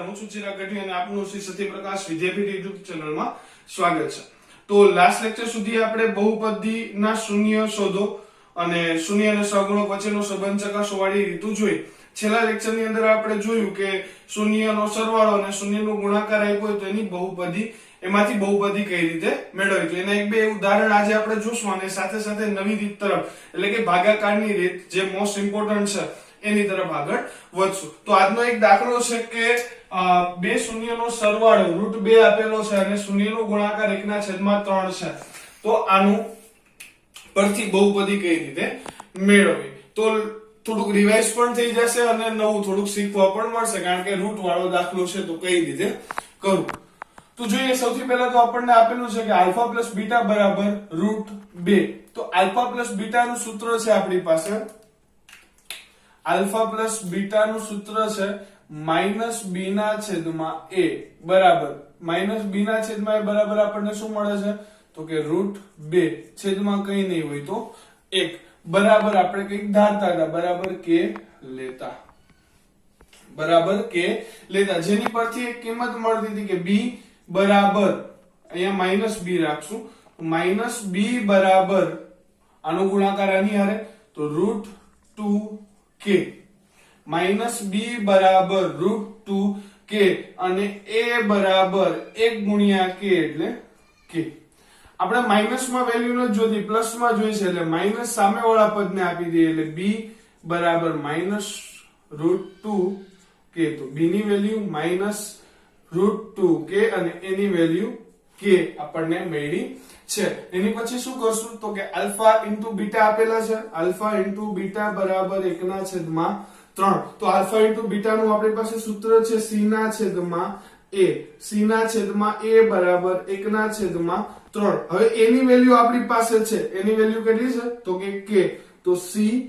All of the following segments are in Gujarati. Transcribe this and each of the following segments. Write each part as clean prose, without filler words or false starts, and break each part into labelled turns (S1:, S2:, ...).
S1: હું છું ચિરાગ ગઢવી અને આપનું શ્રી સત્યપ્રકાશ વિદ્યાપીઠ યુટ્યુબ ચેનલમાં સ્વાગત છે। તો લાસ્ટ લેક્ચર સુધી આપણે બહુપદીના શૂન્ય શોધો અને શૂન્ય અને સહગુણક વચ્ચેનો સંબંધ ચકાસવાળી રીતો જોઈ। છેલ્લા લેક્ચરની અંદર આપણે જોયું કે શૂન્યનો સરવાળો અને શૂન્યનો ગુણાકાર આપ્યો હોય તો એની બહુપદી એમાંથી બહુપદી કઈ રીતે મેળવવી, તો એના એક બે ઉદાહરણ આજે આપણે જોશું અને સાથે સાથે નવી રીત તરફ એટલે કે ભાગાકારની રીત જે મોસ્ટ ઇમ્પોર્ટન્ટ છે એની તરફ આગળ વધશું। તો આજનો એક દાખલો છે કે બે શૂન્યનો સરવાળો √2 આપેલો છે અને શૂન્યનો ગુણાકાર 1/3 છે, તો આનું પરથી બહુપદી કઈ રીતે મેળવવી। તો થોડુંક રિવાઇઝ પણ થઈ જશે અને નવું થોડુંક શીખવા પણ મળશે, કારણ કે રૂટ વાળો દાખલો છે તો કઈ રીતે કરવું। તો જોઈએ, સૌથી પહેલા તો આપણને આપેલું છે કે આલ્ફા પ્લસ બીટા બરાબર √2। તો આલ્ફા પ્લસ બીટા નું સૂત્ર છે આપણી પાસે, આલ્ફા પ્લસ બીટા નું સૂત્ર છે -b ના છેદમાં a બરાબર -b ના છેદમાં a બરાબર આપણને શું મળે છે તો કે √2 છેદમાં કઈ નહીં હોય તો 1 બરાબર આપણે કઈક ધારતા હતા બરાબર k લેતા, બરાબર k લેતા, જેની પરથી એક કિંમત મળતી હતી કે b બરાબર અહીંયા -b રાખશું, -b બરાબર આનો ગુણાકાર આની હારે તો √2k -b બરાબર √2k અને a બરાબર 1 ગુણ્યા k એટલે k। આપણે માઈનસમાં વેલ્યુ ન જોતી, પ્લસમાં જોઈ છે એટલે માઈનસ સામેવાળા પદને આપી દઈએ એટલે b બરાબર -√2k, તો b ની વેલ્યુ -√2k અને a ની વેલ્યુ k આપણને મળી છે। એની પછી શું કરશું તો કે આલ્ફા ઇન્ટુ બીટા આપેલા છે, આલ્ફા ઇન્ટુ બીટા બરાબર 1/3। તો આલ્ફા ઇન્ટુ બીટા નું આપણી પાસે સૂત્ર છે c ના છેદમાં a, c ના છેદમાં a બરાબર 1/3। હવે a ની વેલ્યુ આપણી પાસે છે, એની વેલ્યુ કેટલી છે તો કે k, તો c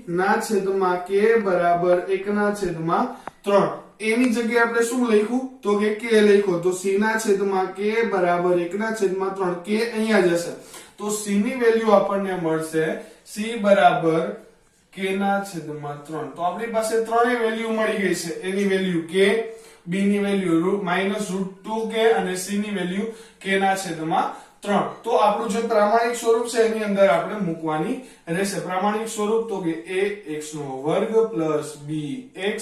S1: ના છેદમાં k બરાબર 1/3। a ની જગ્યાએ આપણે શું લખ્યું તો કે k લખ્યો, તો c ના છેદમાં k બરાબર 1/3, k અહીંયા જશે તો c ની વેલ્યુ આપણને મળશે c બરાબર k ના છેદમાં 3। તો આપણી પાસે ત્રણેય વેલ્યુ મળી ગઈ છે, a ની વેલ્યુ k, b ની વેલ્યુ -√2k અને c ની વેલ્યુ k ના છેદમાં 3। તો આપણું જે પ્રામાણિક સ્વરૂપ છે એની અંદર આપણે મૂકવાની રહેશે। પ્રામાણિક સ્વરૂપ તો કે ax² bx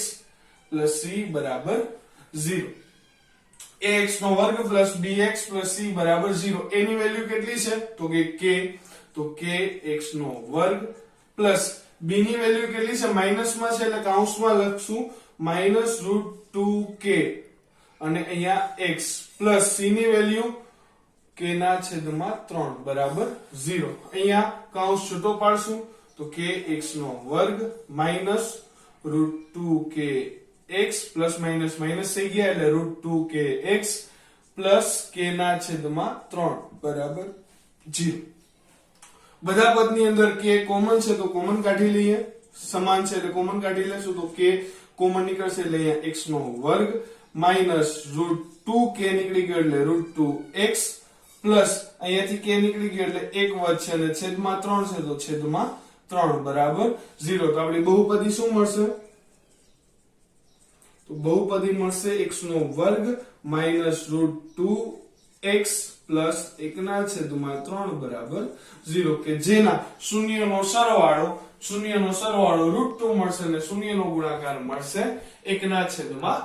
S1: c બરાબર 0, ax² bx c બરાબર 0। a ની વેલ્યુ કેટલી છે તો કે k, તો kx² b ની વેલ્યુ કેટલી છે માઈનસમાં છે એટલે કૌંસમાં લખશું -√2k અને અહીંયા x પ્લસ c ની વેલ્યુ k ના છેદમાં 3 બરાબર 0, અહીંયા કૌંસ છૂટો પાડશું તો kx² -√2k x plus minus minus થઈ ગયા એટલે √2k x પ્લસ k ના છેદમાં 3 બરાબર 0। બધા પદની અંદર k કોમન છે તો કોમન કાઢી લઈએ, સમાન છે એટલે કોમન કાઢી લેશું તો k કોમન નીકળશે એટલે અહીંયા x² -√2k નીકળી ગયો એટલે √2x પ્લસ અહીંયાથી k નીકળી ગયો એટલે 1 વધશે અને છેદમાં 3 છે તો છેદમાં 3 બરાબર 0। તો આપણી બહુપદી શું મળશે તો બહુપદી મળશે x² -√2x પ્લસ 1/3 બરાબર 0, કે જેના શૂન્યનો સરવાળો √2 મળશે અને શૂન્યનો ગુણાકાર મળશે 1/3।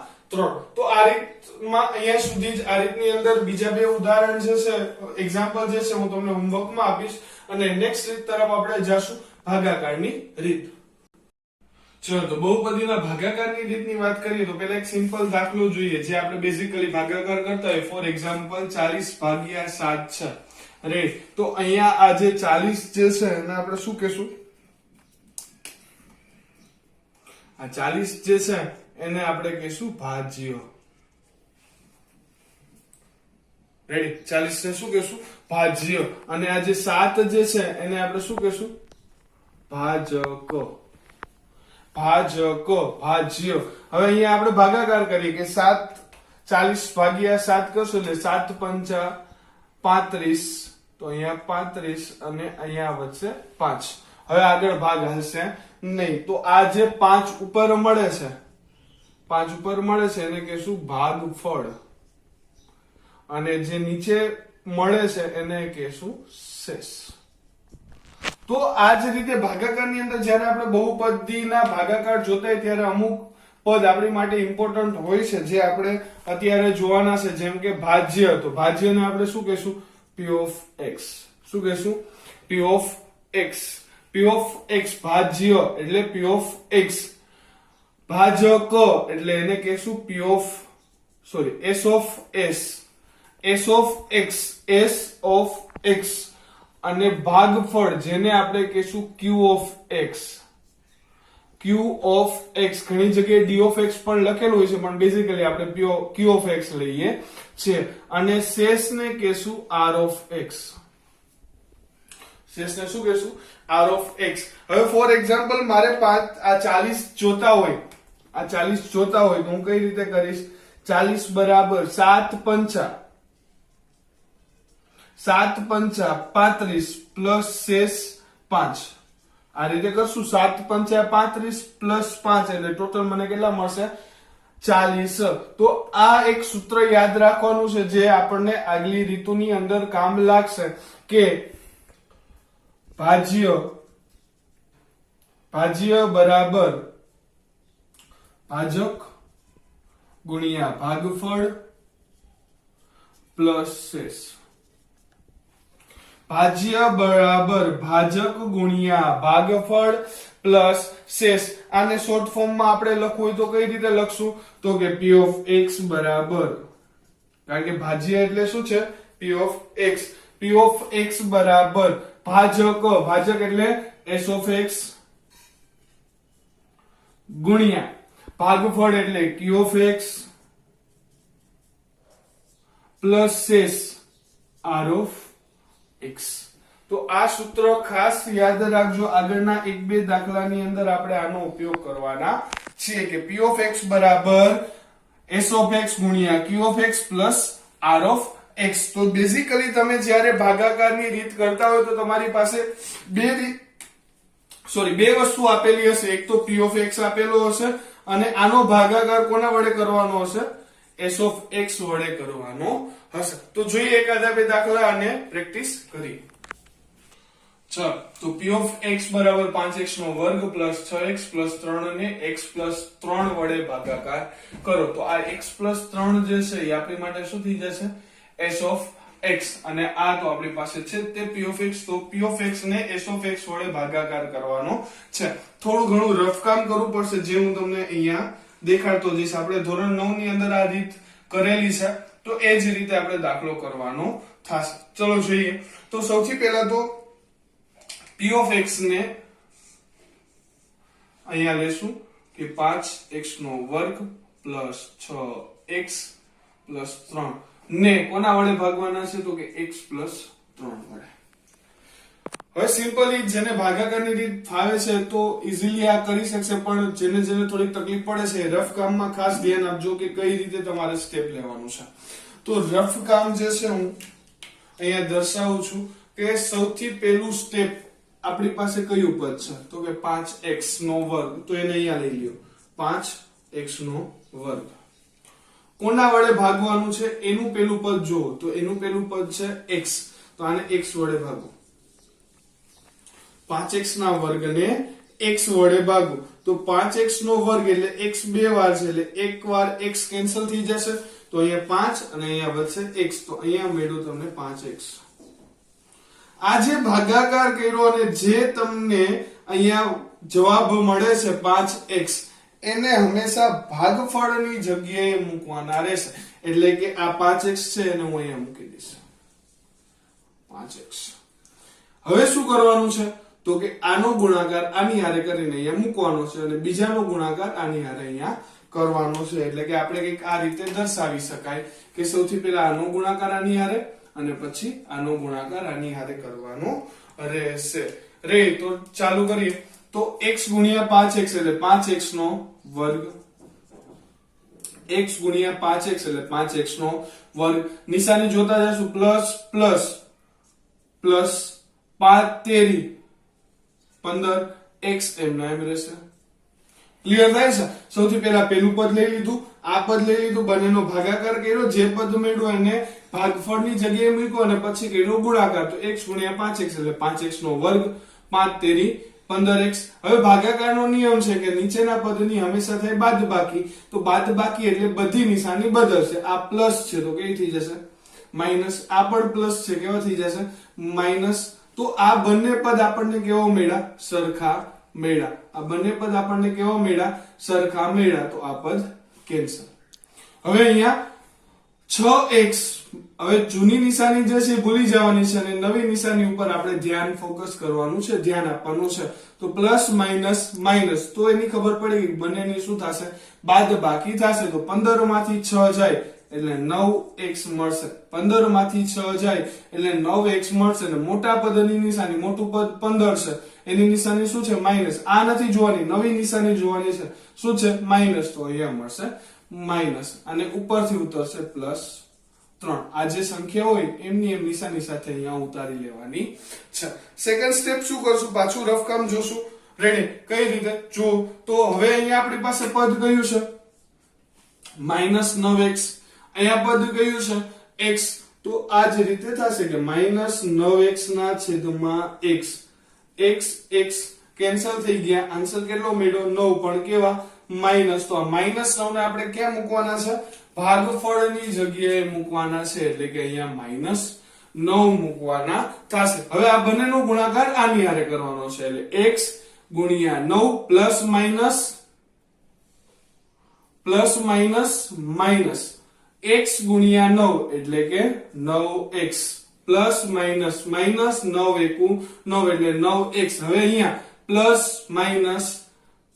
S1: તો આ રીતમાં અહીંયા સુધી જ આ રીતની અંદર બીજા બે ઉદાહરણ જે છે એક્ઝામ્પલ જે છે હું તમને હોમવર્કમાં આપીશ અને નેક્સ્ટ રીત તરફ આપણે જઈશું ભાગાકારની રીત। ચલો, તો બહુપદીના ભાગાકારની રીતની વાત કરીએ તો પહેલા એક સિમ્પલ દાખલો જોઈએ જે આપણે બેઝિકલી ભાગાકાર કરતા હોય, ફોર એક્ઝામ્પલ 40/7 છે, રાઈટ। તો અહીંયા આ જે 40 જે છે એને આપણે શું કહેશું, આ 40 જે છે એને આપણે કહીશું ભાજ્ય, રેડી, 40 ને શું કહેશું ભાજ્ય, અને આ જે 7 જે છે એને આપણે શું કહેશું ભાજક, ભાજ્ય। હવે અહીંયા આપણે ભાગાકાર કરીએ કે 40/7 કરશું એટલે 7 પંચા 35, તો અહીંયા 35 અને અહીંયા વધશે 5। હવે આગળ ભાગ હશે નહીં, તો આ જે 5 ઉપર મળે છે 5 ઉપર મળે છે એને કહેશું ભાગફળ, અને જે નીચે મળે છે એને કહેશું શેષ. તો આ જ રીતે ભાગાકારની અંદર જ્યારે આપણે બહુપદીના ભાગાકાર જોતા હોય ત્યારે અમુક પદ આપણી માટે ઇમ્પોર્ટન્ટ હોય છે જે આપણે અત્યારે જોવાના છે. જેમ કે ભાજ્ય, તો ભાજ્યને આપણે શું કહેશું? p of x. શું કહેશું? p of x. p of x ભાજ્ય એટલે p of x. ભાજક એટલે એને કહેશું p of s of s. s of x, s of x. અને ભાગફળ જેને આપણે કહેશું q of x. q of x ઘણી જગ્યાએ d of x પણ લખેલું હોય છે, પણ બેઝિકલી આપણે q of x લઈએ છે. અને શેષને કહેશું r of x. શેષને શું કહેશું? r of x. હવે ફોર એક્ઝામ્પલ મારે આ 40 જોતા હોય, આ 40 જોતા હોય તો હું કઈ રીતે કરીશ? 40 બરાબર 7 પંચા 35 પ્લસ શેષ 5. આ રીતે કરશું. 7 પંચા 35 પ્લસ 5 એટલે ટોટલ મને કેટલા મળશે? 40. તો આ એક સૂત્ર યાદ રાખવાનું છે જે આપણને આગલી રીતુની અંદર કામ લાગશે કે ભાજ્ય બરાબર ભાજક ગુણ્યા ભાગફળ પ્લસ શેષ. ભાજ્ય બરાબર ભાજક ગુણ્યા ભાગફળ પ્લસ શેષ. આને શોર્ટ ફોર્મમાં આપણે લખવું હોય તો કઈ રીતે લખશું? તો કે p of x બરાબર, કારણ કે ભાજ્ય એટલે શું છે? p of x. p of x બરાબર ભાજક એટલે s of x ગુણ્યા ભાગફળ એટલે q of x પ્લસ શેષ r of x. તો આ સૂત્ર ખાસ યાદ રાખજો. આગળના એક બે દાખલાની અંદર આપણે આનો ઉપયોગ કરવાના છીએ કે p of x બરાબર s of x ગુણ્યા q of x plus r of x. તો બેઝિકલી તમે જ્યારે ભાગાકારની રીત કરતા હોય તો તમારી પાસે બે વસ્તુ આપેલી હશે. એક તો p of x આપેલો હશે અને આનો ભાગાકાર કોના વડે કરવાનો હશે? s of x વડે કરવાનો હશે. તો જોઈએ એકાદા બે દાખલા અને પ્રેક્ટિસ કરી. ચાલો, તો p of x બરાબર 5x નો વર્ગ પ્લસ 6x પ્લસ 3 ને x પ્લસ 3 વડે ભાગાકાર કરો. તો આ x પ્લસ 3 જે છે એ આપણી માટે શું થઈ જશે? s of x. અને આ તો આપણી પાસે છે તે p of x. તો p of x ને s of x વડે ભાગાકાર કરવાનો છે. થોડું ઘણું રફ કામ કરવું પડશે જે હું તમને અહીંયા દેખાડતો જઈશ. આપણે ધોરણ 9 ની અંદર આ રીત કરેલી છે, તો એ જ રીતે આપણે દાખલો કરવાનો થશે. ચલો જોઈએ. તો સૌથી પહેલા તો p of x ને અહીંયા લેશું કે 5x નો વર્ગ પ્લસ 6x પ્લસ 3 ને કોના વડે ભાગવાના છે? તો કે x પ્લસ 3 વડે. હવે સિમ્પલી જેને ભાગાકારની રીત ફાવે છે તો ઈઝીલી આ કરી શકશે, પણ જેને થોડી તકલીફ પડે છે રફ કામમાં ખાસ ધ્યાન આપજો કે કઈ રીતે તમારે સ્ટેપ લેવાનું છે. તો રફ કામ જે છે હું અહીંયા દર્શાવું છું કે સૌથી પહેલું સ્ટેપ આપણી પાસે કયું પદ છે? તો કે 5x નો વર્ગ. તો એને અહીંયા લઈ લ્યો. 5x નો વર્ગ કોના વડે ભાગવાનું છે? એનું પેલું પદ જુઓ તો એનું પેલું પદ છે x. તો આને x વડે ભાગો. 5x ના વર્ગને x વડે ભાગો. તો 5x નો વર્ગ એટલે x બે વાર છે એટલે એક વાર x કેન્સલ થઈ જશે. તો અહીંયા 5 અને અહીંયા વધશે x. તો અહીંયા મેળવું તમને 5x. આ જે ભાગાકાર કર્યો અને જે તમને અહીંયા જવાબ મળે છે 5x, એને હંમેશા ભાગફળની જગ્યાએ મૂકવાના રહેશે. એટલે કે આ 5x છે એને હું અહીંયા મૂકી દઈશ 5x. હવે શું કરવાનું છે? તો કે આનો ગુણાકાર આની હારે કરીને અહીંયા મૂકવાનો છે અને બીજાનો ગુણાકાર આની હારે અહીંયા કરવાનો છે. એટલે કે આપણે કંઈક આ રીતે દર્શાવી શકાય કે સૌથી પહેલા આનો ગુણાકાર આની હારે અને પછી આનો ગુણાકાર આની હારે કરવાનો રહેશે. તો ચાલુ કરીએ. તો x ગુણ્યા 5x એટલે 5x નો વર્ગ. x ગુણ્યા 5x એટલે 5x નો વર્ગ. નિશાની જોતા જશું. પ્લસ પ્લસ પ્લસ 5 તેરી 15 x એમ ના એમ રહેશે. ક્લિયર થાય છે? સૌથી પહેલા પેલું પદ લઈ લીધું, આ પદ લઈ લીધું, બંનેનો ભાગાકાર કર્યો, જે પદ મેળવ્યું એને ભાગફળની જગ્યાએ મૂક્યો અને પછી કર્યો ગુણાકાર. તો x ગુણ્યા 5x એટલે 5x નો વર્ગ, 5 તેરી 15x. હવે ભાગાકારનો નિયમ છે કે નીચેના પદની હંમેશા થાય બાદબાકી, તો બાદબાકી એટલે બધી નિશાની બદલશે. આ પ્લસ છે તો કેવી થઈ જશે? માઈનસ. આ પણ પ્લસ છે, કેવા થઈ જશે? માઈનસ. તો આ બંને પદ આપણને કેવા મળ્યા? સરખા મળ્યા. આ બંને પદ આપણને કેવા મળ્યા? સરખા મળ્યા. તો આ પદ કેન્સલ. હવે અહીંયા 6x, હવે જૂની નિશાની જે છે ભૂલી જવાની છે અને નવી નિશાની ઉપર આપણે ધ્યાન ફોકસ કરવાનું છે, ધ્યાન આપવાનું છે. તો પ્લસ માઈનસ માઈનસ, તો એની ખબર પડી કે બંનેની શું થશે? બાદબાકી થશે. તો 15 માંથી 6 જાય એટલે 9x મળશે. 15 માંથી 6 જાય એટલે 9x મળશે. અને મોટા પદની નિશાની, મોટું પદ 15 છે, એની નિશાની શું છે? માઈનસ. આ નથી જોવાની, નવી નિશાની જોવાની છે. શું છે? માઈનસ. તો અહીંયા મળશે માઈનસ અને ઉપરથી ઉતરશે પ્લસ 3. આ જે સંખ્યા હોય એમની એમ નિશાની સાથે અહીંયા ઉતારી લેવાની છે. સેકન્ડ સ્ટેપ શું કરશું? પાછું રફ કામ જોશું. રેડી? કઈ રીતે? જો તો હવે અહીંયા આપણી પાસે પદ કયું છે? -9x. અહીંયા પદ કયું છે? x. તો આ જ રીતે થશે કે -9x ના છેદમાં x. x કેન્સલ થઈ ગયા. આન્સર કેટલો મળ્યો? 9. પણ કેવા? માઈનસ. તો આ -9 ને આપણે ક્યાં મૂકવાના છે? ભાગફળની જગ્યાએ મૂકવાના છે, એટલે કે અહીંયા -9 મૂકવાના થશે. હવે આ બંનેનો ગુણાકાર આની હારે કરવાનો છે, એટલે x ગુણ્યા 9 પ્લસ માઈનસ x ગુણ્યા 9 એટલે કે 9x પ્લસ માઈનસ 9 એકુ 9 એટલે 9x. હવે અહીંયા પ્લસ માઈનસ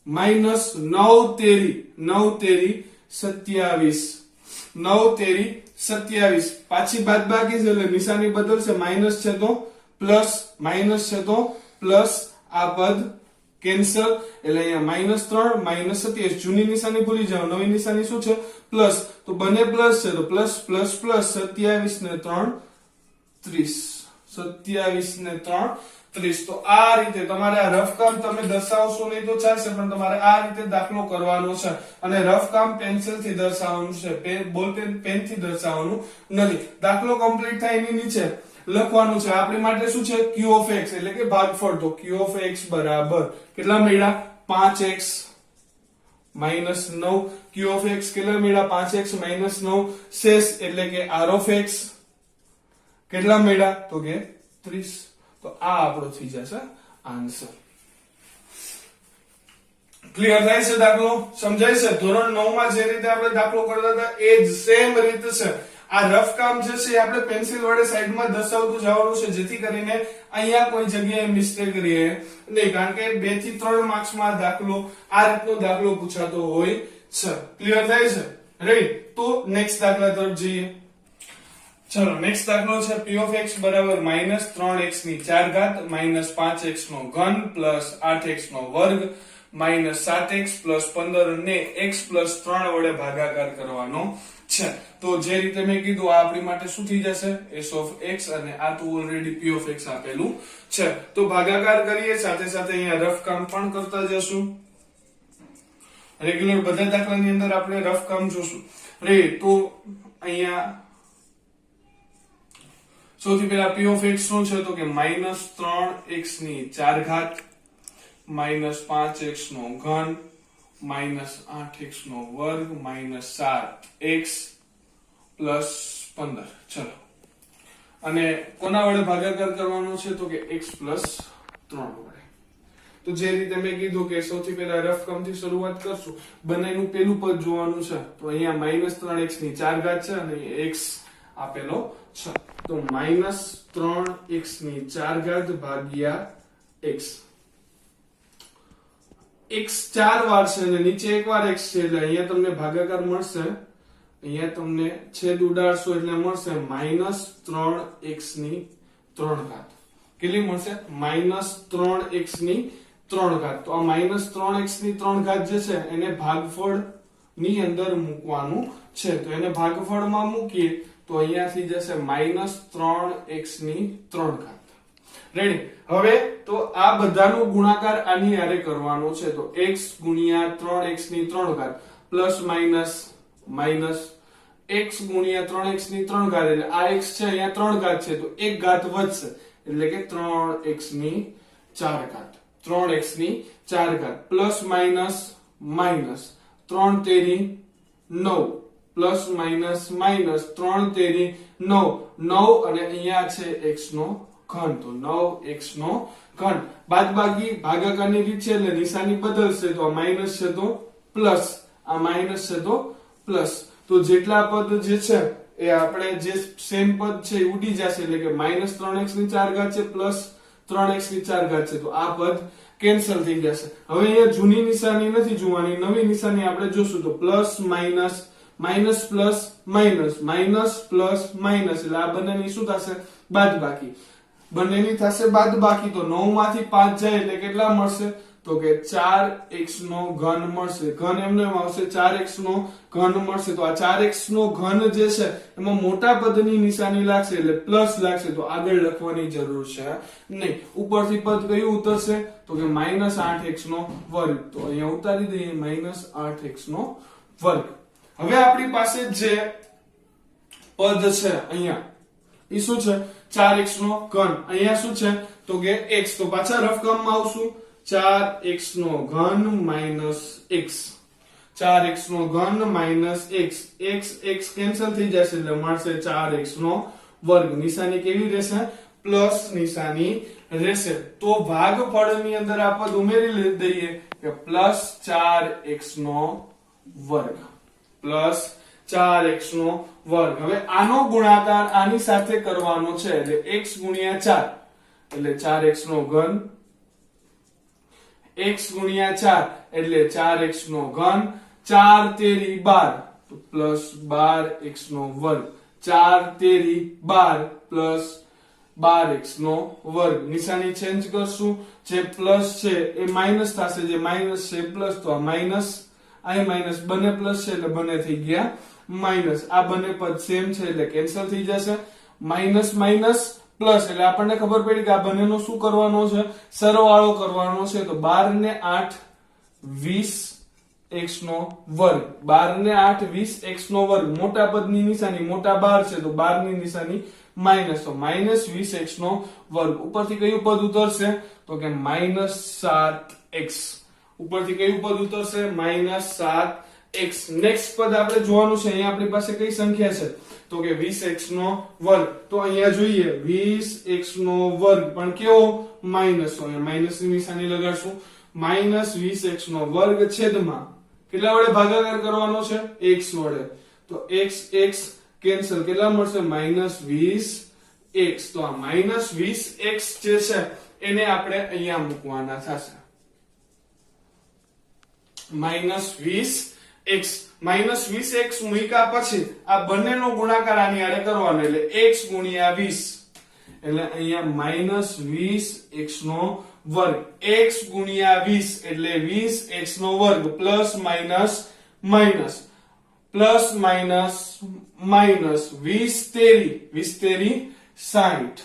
S1: 9 તેરી 27. 9 તેરી 27. પાછી બાદબાકી છે એટલે નિશાની બદલશે. માઈનસ છે તો પ્લસ, આ પદ કેન્સલ એટલે અહીંયા -3 -27. જૂની નિશાની ભૂલી જાઓ, નવી નિશાની શું છે? પ્લસ. તો બંને પ્લસ છે તો પ્લસ 27 ને 3 30. 27 ને 3 30. તો આ રીતે તમારે આ રફ કામ તમે દર્શાવશો નહીં તો ચાલશે, પણ તમારે આ રીતે દાખલો કરવાનો છે. અને રફ કામ પેન્સિલ થી દર્શાવવાનું છે, બોલપેન પેન થી દર્શાવવાનું નથી. દાખલો કમ્પ્લીટ થાય એની નીચે લખવાનું છે આપણી માટે શું છે? q of x એટલે કે ભાગફળ. તો q of x બરાબર કેટલા મળ્યા? 5x -9. q of x કેટલા મળ્યા? 5x -9. શેષ એટલે કે r of x કેટલા મળ્યા? તો કે 30. તો આ આપણો થઈ જશે આન્સર. ક્લિયર થાય છે? દાખલો સમજાય છે? ધોરણ 9 માં જે રીતે આપણે દાખલો કરતા હતા એ જ સેમ રીત છે. આ રફ કામ જે છે આપણે પેન્સિલ વડે સાઈડમાં દર્શાવતું જવાનું છે, જેથી કરીને અહીંયા કોઈ જગ્યાએ મિસ્ટેક રહે નહીં, કારણ કે 2 થી 3 માર્ક્સ માં દાખલો આ રીતનો દાખલો પૂછાતો હોય છે. ક્લિયર થાય છે? રાઈટ? તો નેક્સ્ટ દાખલા તરફ જઈએ. ચલો નેક્સ્ટ દાખલો છે p of x બરાબર -3x ની 4 ઘાત -5x નો ઘન પ્લસ 8x નો વર્ગ -7x પ્લસ 15 ને x પ્લસ 3 વડે ભાગાકાર કરવાનો છે. તો જે રીતે મેં કીધું આ આપણી માટે શું થઈ જશે? s of x અને આ તો ઓલરેડી p of x આપેલું છે. તો ભાગાકાર કરીએ, સાથે સાથે અહીંયા રફ કામ પણ કરતા જશું. રેગ્યુલર બધા દાખલાની અંદર આપણે રફ કામ જોશું. તો અહીંયા સૌથી પહેલા p of x શું છે? તો કે -3x ની 4 ઘાત -5x નો ઘન -8x નો વર્ગ -7x પ્લસ 15. ચલો, અને કોના વડે ભાગાકાર કરવાનો છે? તો કે x પ્લસ 3 વડે. તો જે રીતે મેં કીધું કે સૌથી પહેલા રફ કામથી શરૂઆત કરશું. બંનેનું પેલું પદ જોવાનું છે. તો અહીંયા -3x ની 4 ઘાત છે અને x આપેલો છે. તો -3x ની 4 ઘાત ભાગ્યા x. x 4 વાર છે અને નીચે એક વાર x છે, એટલે અહીંયા તમને ભાગાકાર મળશે. અહીંયા તમને છેદ ઉડાડશો એટલે મળશે -3x ની 3 ઘાત. કેટલી મળશે? -3x ની 3 ઘાત. તો આ -3x ની 3 ઘાત જે છે એને ભાગફળ ની અંદર મૂકવાનું છે. તો એને ભાગફળમાં મૂકીએ તો અહીંયા થઈ જશે -3x ની 3 ઘાત. રેડી. હવે તો આ બધાનો ગુણાકાર આની હારે કરવાનો છે, તો x ગુણ્યા 3x ની 3 ઘાત પ્લસ માઈનસ માઈનસ x ગુણ્યા 3x ની 3 ઘાત, એટલે આ x છે અહીંયા 3 ઘાત છે તો એક ઘાત વધશે એટલે કે 3x ની 4 ઘાત, 3x ની 4 ઘાત પ્લસ માઈનસ માઈનસ 3 તેરી 9 પ્લસ માઈનસ માઈનસ 3 તેરી 9 9 અને અહીંયા છે x નો ઘન, તો 9x નો ઘન. બાદબાકી ભાગાકારની રીત છે એટલે નિશાની બદલશે, તો આ માઈનસ છે તો પ્લસ, આ માઈનસ છે તો પ્લસ. તો જેટલા પદ જે છે એ આપણે જે સેમ પદ છે એ ઉડી જશે, એટલે કે માઈનસ 3x ની 4 ઘાત છે પ્લસ 3x ની 4 ઘાત છે, તો આ પદ કેન્સલ થઈ જશે. હવે અહીંયા જૂની નિશાની નથી જોવાની, નવી નિશાની આપણે જોશું. તો plus minus minus plus minus minus plus minus, એટલે આ બંનેની શું થશે? બાદબાકી. બંનેની થશે બાદબાકી, તો 9 માંથી 5 જાય એટલે કેટલા મળશે? તો કે 4x નો ઘન મળશે. ઘન એમને આવશે 4x નો ઘન મળશે. તો આ 4x નો ઘન જે છે એમાં મોટા પદની નિશાની લાગશે એટલે પ્લસ લાગશે, તો આગળ લખવાની જરૂર છે નહીં. ઉપરથી પદ કયું ઉતરશે? તો કે -8x નો વર્ગ. તો અહીંયા ઉતારી દઈએ -8x નો વર્ગ. હવે આપણી પાસે જે પદ છે અહીંયા એ શું છે? 4x નો ઘન. અહીંયા શું છે? તો કે x. તો પાછા રફકમમાં આવશું. 4x નો ઘન માઈનસ x, 4x નો ઘન માઈનસ x, x કેન્સલ થઈ જશે એટલે મળશે 4x નો વર્ગ. નિશાની કેવી રહેશે? પ્લસ નિશાની રહેશે. તો ભાગફળની અંદર આ પદ ઉમેરી દઈએ કે પ્લસ 4x નો વર્ગ, પ્લસ 4x નો વર્ગ. હવે આનો ગુણાકાર આની સાથે કરવાનો છે એટલે x ગુણ્યા 4 એટલે 4x નો ઘન, x ગુણ્યા 4 એટલે 4x નો ઘન, 4 તેરી 12 તો પ્લસ 12x નો વર્ગ, 4 તેરી 12 પ્લસ 12x નો વર્ગ. નિશાની ચેન્જ કરશું, જે પ્લસ છે એ માઈનસ થશે, જે માઈનસ છે પ્લસ, તો આ માઈનસ આ માઈનસ બંને પ્લસ છે એટલે બંને થઈ ગયા માઈનસ. આ બંને પદ સેમ છે એટલે કેન્સલ થઈ જશે. માઈનસ માઈનસ પ્લસ એટલે આપણને ખબર પડી કે આ બંનેનો શું કરવાનો છે? સરવાળો કરવાનો છે. તો 12 ને 8 20x નો વર્ગ, 12 ને 8 20x નો વર્ગ. મોટા પદની નિશાની મોટા 12 છે તો 12 ની નિશાની માઈનસ, તો -20x નો વર્ગ. ઉપરથી કયું પદ ઉતરશે? તો કે -7x. ઉપરથી કયું પદ ઉતરશે? -7x. નેક્સ્ટ પદ આપણે જોવાનું છે. અહીંયા આપણી પાસે કઈ સંખ્યા છે? તો કે 20x નો વર્ગ. તો અહીંયા જોઈએ 20x નો વર્ગ પણ કેવો? માઈનસ. તો અહીંયા માઈનસ ની નિશાની લગાડશું. -20x નો વર્ગ છેદમાં કેટલા વડે ભાગાકાર કરવાનો છે? x વડે. તો x કેન્સલ, કેટલા મળશે? -20x. તો આ -20x જે છે એને આપણે અહીંયા મૂકવાના થશે. -20x. -20x મૂક્યા પછી આ બંનેનો ગુણાકાર આની હારે કરવાનો એટલે x ગુણ્યા 20 એટલે અહીંયા -20x નો વર્ગ, x ગુણ્યા 20 એટલે 20x નો વર્ગ plus minus minus plus minus minus 20 તેરી 60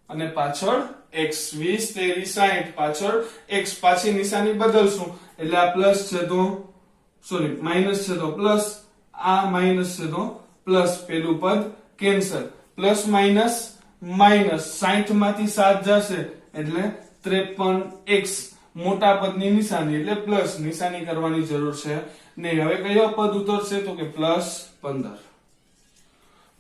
S1: અને પાછળ x, 20 તેરી 60 પાછળ x. પાછી નિશાની બદલશું એટલે આ પ્લસ છે તો સોરી માઈનસ છે તો પ્લસ, આ માઈનસ છે તો પ્લસ. પેલું પદ કેન્સલ. પ્લસ માઈનસ માઈનસ 60 માંથી 7 જશે એટલે 53x. મોટા પદની નિશાની એટલે પ્લસ, નિશાની કરવાની જરૂર છે નહીં. હવે કયો પદ ઉતરશે? તો કે +15.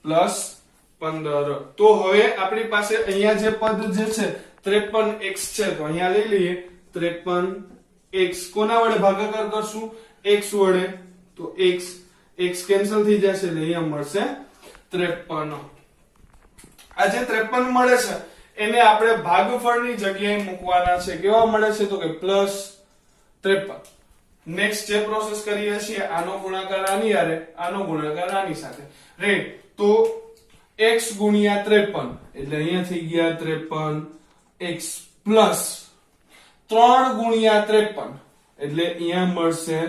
S1: +15. તો હવે આપણી પાસે અહીંયા જે પદ જે છે 53x છે તો અહીંયા લઈ લઈએ 53x. કોના વડે ભાગાકાર કરશું? x વડે. તો x કેન્સલ થઈ જશે એટલે અહીંયા મળશે 53. આ જે 53 મળે છે એને આપણે ભાગફળની જગ્યાએ મૂકવાના છે. કેવા મળે છે? તો કે +53. નેક્સ્ટ જે પ્રોસેસ કરીએ છીએ આનો ગુણાકાર આની હારે, આનો ગુણાકાર આની સાથે. રાઈટ. તો x ગુણ્યા 53 એટલે અહીંયા થઈ ગયા 53x પ્લસ 3 ગુણ્યા 53 એટલે અહીંયા મળશે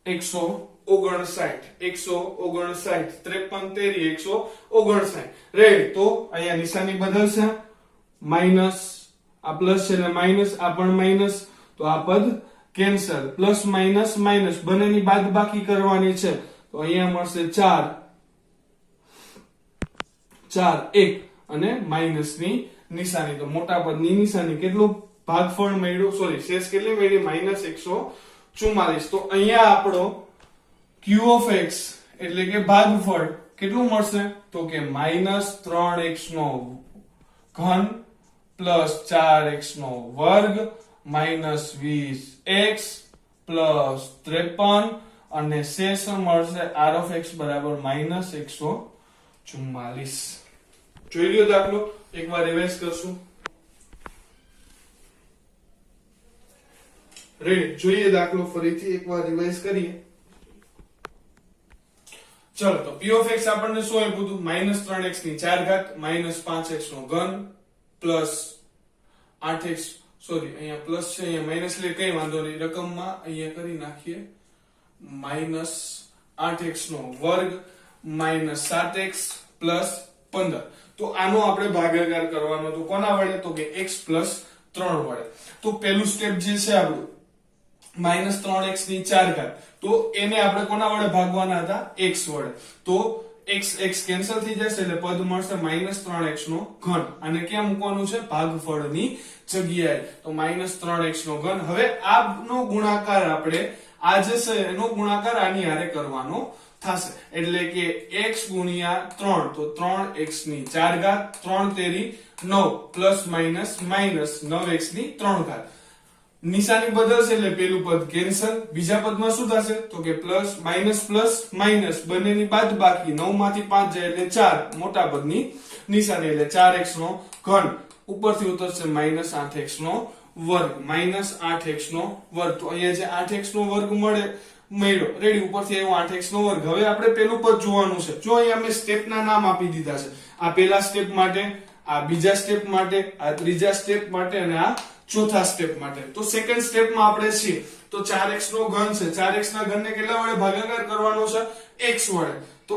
S1: 159. 159. 53 તેરી 159. રાઈટ. તો અહીંયા નિશાની બદલશે. માઇનસ આ પ્લસ છે એટલે માઇનસ આ પણ માઇનસ તો આ પદ કેન્સલ પ્લસ માઇનસ માઇનસ બંનેની બાદબાકી કરવાની છે તો અહીંયા મળશે 4 1 અને માઇનસ ની નિશાની તો મોટા પદની નિશાની કેટલું ભાગફળ મળ્યું સોરી શેષ કેટલી મળી -144 તો અહીંયા આપણો q ઓફ x એટલે કે ભાગફળ કેટલું મળશે તો કે -3x નો ઘન પ્લસ 4x નો વર્ગ -20x પ્લસ 53 અને શેષ મળશે r ઓફ x બરાબર -144 જોઈ લ્યો દાખલો એકવાર રિવાઇઝ કરશું રેડી જોઈએ દાખલો ફરીથી એકવાર રિવાઇઝ કરીએ ચલો તો p of x આપણને શું આપ્યું હતું -3x ની 4 ઘાત -5x નો ઘન પ્લસ 8x સોરી અહીંયા પ્લસ છે અહીંયા માઈનસ એટલે કઈ વાંધો નહીં રકમમાં અહીંયા કરી નાખીએ -8x નો વર્ગ -7x પ્લસ 15 તો આનો આપણે ભાગાકાર કરવાનો તો કોના વડે તો કે x પ્લસ 3 વડે તો પહેલું સ્ટેપ જે છે આપણું -3x ની 4 ઘાત તો એને આપણે કોના વડે ભાગવાના હતા x વડે તો x કેન્સલ થઈ જશે એટલે પદ મળશે -3x નો ઘન અને ક્યાં મૂકવાનું છે ભાગફળની જગ્યાએ તો -3x નો ઘન હવે આનો ગુણાકાર આપણે આ જે છે એનો ગુણાકાર આની હારે કરવાનો થશે એટલે કે x ગુણ્યા 3 તો 3x ની 4 ઘાત 3 તેરી 9 પ્લસ માઈનસ માઈનસ 9x ની 3 ઘાત નિશાની બદલશે એટલે પેલું પદ કેન્સલ બીજા પદમાં શું થશે તો કે પ્લસ માઈનસ બંનેની બાદબાકી 9 માંથી 5 જાય એટલે 4 મોટા પદની નિશાની એટલે 4x નો ઘન ઉપરથી ઉતરશે -8x નો વર્ગ -8x નો વર્ગ તો અહીંયા જે 8x નો વર્ગ મળ્યો રેડી ઉપરથી આવ્યો 8x નો વર્ગ હવે આપણે પેલું પદ જોવાનું છે જો અહીંયા અમે સ્ટેપના નામ આપી દીધા છે આ પહેલા સ્ટેપ માટે આ બીજા સ્ટેપ માટે આ ત્રીજા સ્ટેપ માટે અને આ ચોથા સ્ટેપ માટે તો સેકન્ડ સ્ટેપમાં આપણે છીએ તો 4x નો ઘન છે 4x ના ઘનને કેટલા વડે ભાગાકાર કરવાનો છે x વડે તો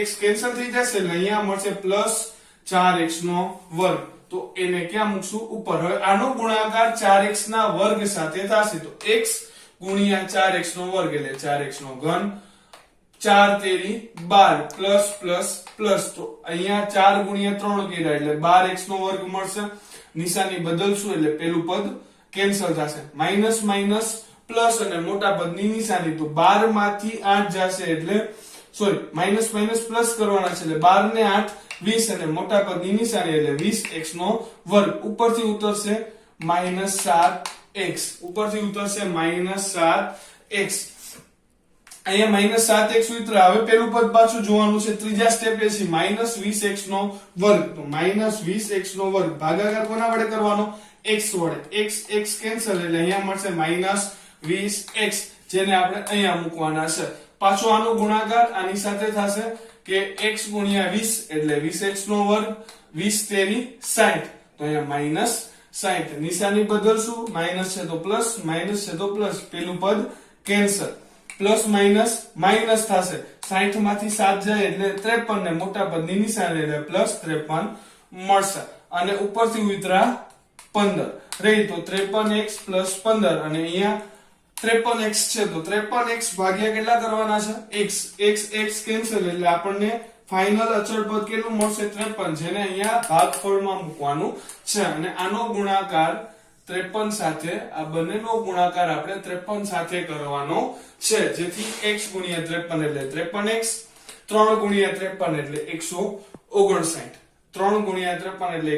S1: x કેન્સલ થઈ જશે એટલે અહીંયા મળશે +4x નો વર્ગ તો એને ક્યાં મૂકશું ઉપર હવે આનો ગુણાકાર 4x ના વર્ગ સાથે થશે તો x ગુણ્યા 4x નો વર્ગ એટલે 4x નો ઘન 4 તેરી 12 પ્લસ તો અહીંયા 4 ગુણ્યા 3 કર્યા એટલે 12x નો વર્ગ મળશે નિશાની બદલશું એટલે પેલું પદ કેન્સલ થશે માઈનસ પ્લસ અને મોટા પદની નિશાની તો 12 માંથી 8 જશે એટલે સોરી માઈનસ પ્લસ કરવાના છે એટલે 12 ને 8 20 અને મોટા પદની નિશાની એટલે 20x નો વર્ગ ઉપરથી ઉતરશે -7x ઉપરથી ઉતરશે -7x અહીંયા -7x ઉતરા હવે પેલું પદ પાછું જોવાનું છે ત્રીજા સ્ટેપે છે -20x નો વર્ગ તો -20x નો વર્ગ ભાગાકાર કોના વડે કરવાનો x વડે x કેન્સલ એટલે અહીંયા મળશે -20x જેને આપણે અહીંયા મૂકવાના છે પાછો આનો ગુણાકાર આની સાથે થશે કે x ગુણ્યા 20 એટલે 20x નો વર્ગ 20 તેરી 60 તો અહીંયા -60 નિશાની બદલશું માઈનસ છે તો પ્લસ માઈનસ છે તો પ્લસ પેલું પદ કેન્સલ પ્લસ માઈનસ થશે 60 માંથી 7 જાય એટલે 53 ને મોટા પદની નિશાની એટલે +53 મળશે અને ઉપરથી ઉતરા 15 રહી તો 53x + 15 અને અહીંયા 53x છે તો 53x ભાગ્યા કેટલા કરવાના છે x કેન્સલ એટલે આપણને ફાઇનલ અચળ પદ કેટલું મળશે 53 જેને અહીંયા ભાગફળમાં મૂકવાનું છે અને આનો ગુણાકાર 53 સાથે આ બંનેનો ગુણાકાર આપણે 53 સાથે કરવાનો છે જેથી x ગુણ્યા 53 એટલે 53x 3 ગુણ્યા 53 એટલે 159 3 ગુણ્યા 53 એટલે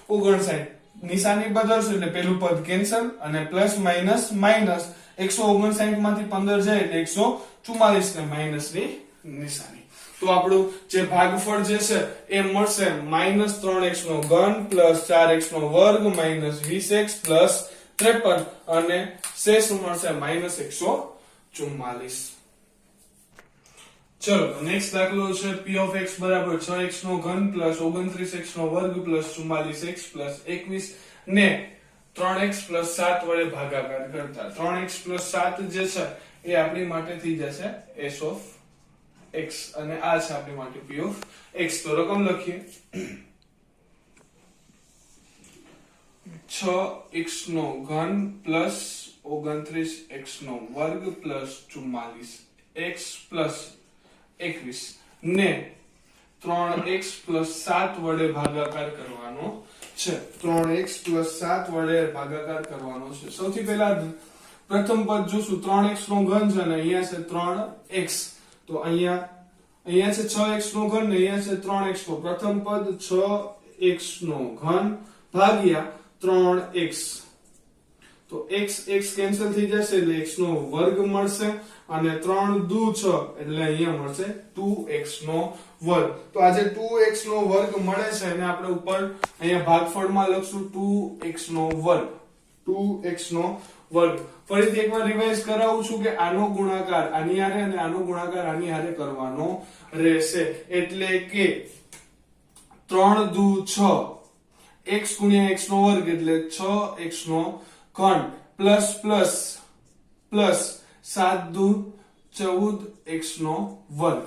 S1: 159 નિશાની બદલશું એટલે પેલું પદ કેન્સલ અને પ્લસ માઈનસ 159 માંથી 15 જાય એટલે 144 ને માઈનસ ની નિશાની તો આપણું જે ભાગફળ જે છે એ મળશે -3x નો ઘન + 4x નો વર્ગ -20x + 53 અને શેષ મળશે -144 ચલો નેક્સ્ટ દાખલો છે p of x બરાબર 6x નો ઘન + 29x નો વર્ગ + 44x + 21 ને 3x + 7 વડે ભાગાકાર કરતા 3x + 7 જે છે એ આપણી માટે થઈ જશે s of x અને આ છે આપણી માટે p of x તો રકમ લખીએ 6x નો ઘન પ્લસ 29x નો વર્ગ પ્લસ 44x પ્લસ 21 ને 3x પ્લસ 7 વડે ભાગાકાર કરવાનો છે. 3x પ્લસ 7 વડે ભાગાકાર કરવાનો છે. સૌથી પહેલા પ્રથમ પદ જોશું. 3x નો ઘન છે અને અહીંયા છે 3x, તો અહીંયા છે 6x નો ઘન ને અહીંયા છે 3x નો. પ્રથમ પદ 6x નો ઘન ભાગ્યા 3x, તો x કેન્સલ થઈ જશે એટલે x નો વર્ગ મળશે અને 3 દુ 6 એટલે અહીંયા મળશે 2x નો વર્ગ. તો આ જે 2x નો વર્ગ મળે છે એને આપણે ઉપર અહીંયા ભાગફળમાં લખશું 2x નો વર્ગ. 2x નો વર્ગ. ફરીથી એકવાર રિવાઇઝ કરાવું છું કે આનો ગુણાકાર આની હારે અને આનો ગુણાકાર આની હારે કરવાનો રહેશે. એટલે કે 3 દુ 6 x ગુણ્યા x નો વર્ગ એટલે 6x નો ઘન પ્લસ પ્લસ પ્લસ 7 દુ 14x નો વર્ગ.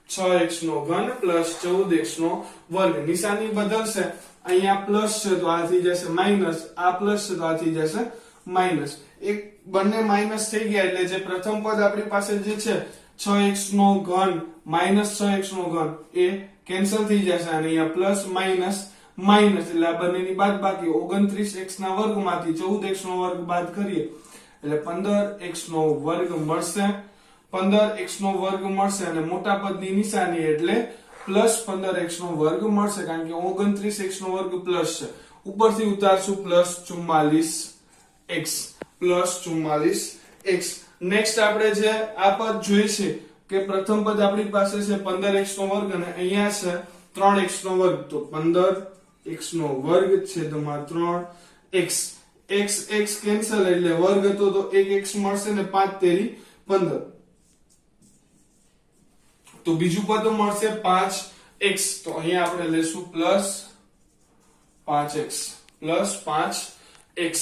S1: 6x નો ઘન પ્લસ 14x નો વર્ગ. નિશાની બદલશે. અહીંયા પ્લસ છે તો આ થઈ જશે માઈનસ, આ પ્લસ છે તો આ થઈ જશે માઈનસ. એક બંને માઈનસ થઈ ગયા એટલે જે પ્રથમ પદ આપણી પાસે જે છે 6x નો ઘન માઈનસ 6x નો ઘન એ કેન્સલ થઈ જશે અને અહીંયા પ્લસ માઈનસ માઈનસ એટલે આ બંનેની બાદબાકી. 29x ના વર્ગમાંથી 14x નો વર્ગ બાદ કરીએ એટલે 15x નો વર્ગ મળશે. 15x નો વર્ગ મળશે અને મોટા પદની નિશાની એટલે પ્લસ 15x નો વર્ગ મળશે કારણ કે 29x નો વર્ગ પ્લસ છે. ઉપરથી ઉતારશું plus 44x plus 44x. Next આપણે જે આ પદ જોઈએ છે કે પ્રથમ પદ આપણી પાસે છે 15x નો વર્ગ અને અહીંયા છે 3x નો વર્ગ, તો 15x નો વર્ગ છેદમાં 3x. x કેન્સલ એટલે વર્ગ હતો તો 1x મળશે ને 5 તેરી 15, તો બીજું પદ મળશે 5x. તો અહીંયા આપણે લેશું plus 5x plus 5x